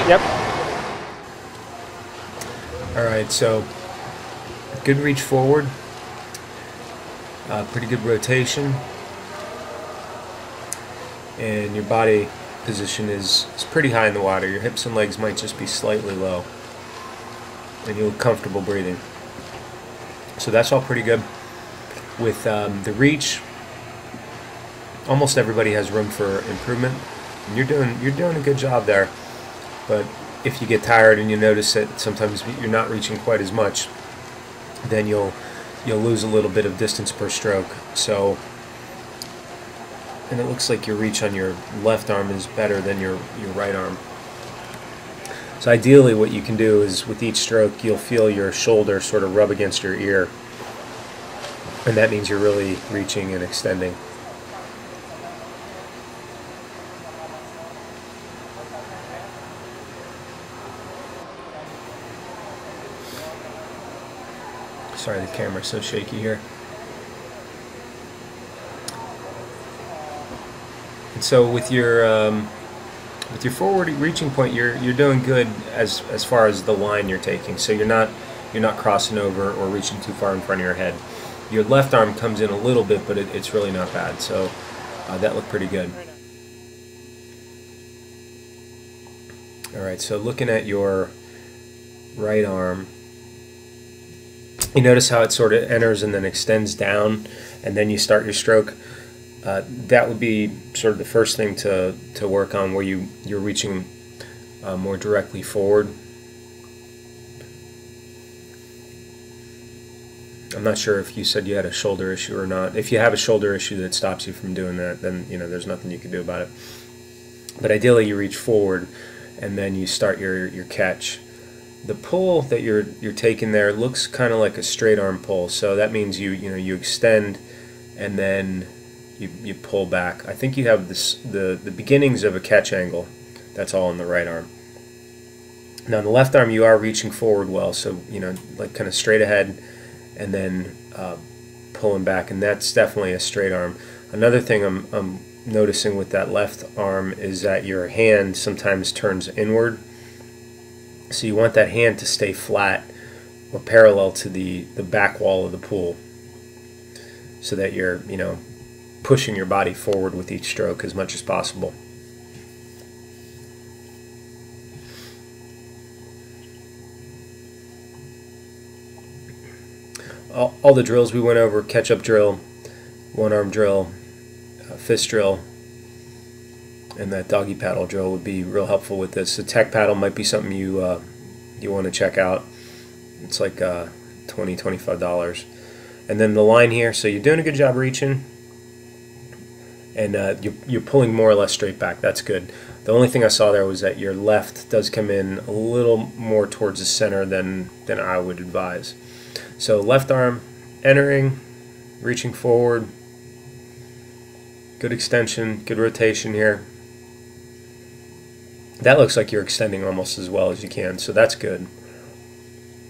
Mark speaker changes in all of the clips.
Speaker 1: Yep.
Speaker 2: Alright, so good reach forward, pretty good rotation, and your body position is pretty high in the water. Your hips and legs might just be slightly low, and you look comfortable breathing. So that's all pretty good. With the reach, almost everybody has room for improvement, and you're doing a good job there. But if you get tired and you notice that sometimes you're not reaching quite as much, then you'll lose a little bit of distance per stroke. So, and it looks like your reach on your left arm is better than your right arm. So ideally what you can do is with each stroke you'll feel your shoulder sort of rub against your ear, and that means you're really reaching and extending. Sorry, the camera's so shaky here. And so with your forward reaching point, you're doing good as far as the line you're taking. So you're not crossing over or reaching too far in front of your head. Your left arm comes in a little bit, but it's really not bad. So that looked pretty good. All right, so looking at your right arm, you notice how it sort of enters and then extends down, and then you start your stroke. That would be sort of the first thing to work on, where you're reaching more directly forward. I'm not sure if you said you had a shoulder issue or not. If you have a shoulder issue that stops you from doing that, then there's nothing you can do about it. But ideally you reach forward and then you start your catch. The pull that you're taking there looks kind of like a straight arm pull, so that means you extend and then you pull back. I think you have the beginnings of a catch angle. That's all in the right arm. Now in the left arm you are reaching forward well, so like kind of straight ahead and then pulling back, and that's definitely a straight arm. Another thing I'm noticing with that left arm is that your hand sometimes turns inward. So you want that hand to stay flat or parallel to the back wall of the pool, so that you're pushing your body forward with each stroke as much as possible. All the drills we went over, catch-up drill, one-arm drill, fist drill, and that doggy paddle drill would be real helpful with this. The tech paddle might be something you want to check out. It's like $20–25. And then the line here, so you're doing a good job reaching, and you're pulling more or less straight back. That's good. The only thing I saw there was that your left does come in a little more towards the center than I would advise. So left arm entering, reaching forward, good extension, good rotation here. That looks like you're extending almost as well as you can, so that's good.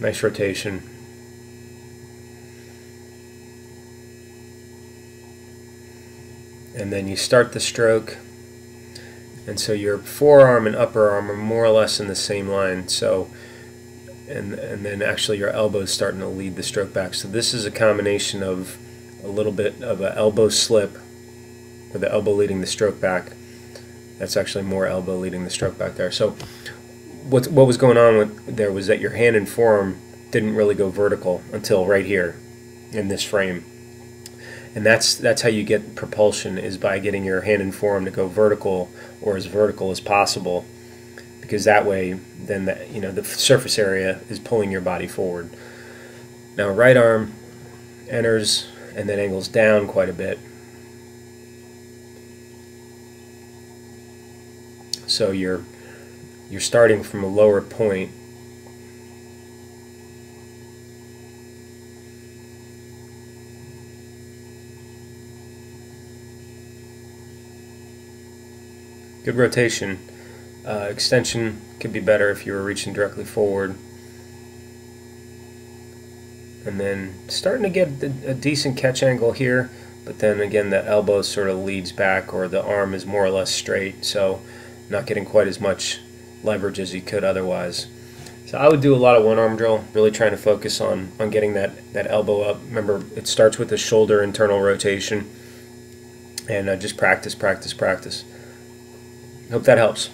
Speaker 2: Nice rotation. And then you start the stroke, and so your forearm and upper arm are more or less in the same line. So, and then actually your elbow is starting to lead the stroke back. So this is a combination of a little bit of an elbow slip, with the elbow leading the stroke back. That's actually more elbow leading the stroke back there. So what was going on there was that your hand and forearm didn't really go vertical until right here in this frame. And that's how you get propulsion, is by getting your hand and forearm to go vertical, or as vertical as possible, because that way then the surface area is pulling your body forward. Now right arm enters and then angles down quite a bit. So you're starting from a lower point. Good rotation. Extension could be better if you were reaching directly forward. And then starting to get a decent catch angle here, but then again the elbow sort of leads back, or the arm is more or less straight, so not getting quite as much leverage as you could otherwise. So I would do a lot of one-arm drill, really trying to focus on getting that elbow up. Remember, it starts with the shoulder internal rotation, and just practice, practice, practice. Hope that helps.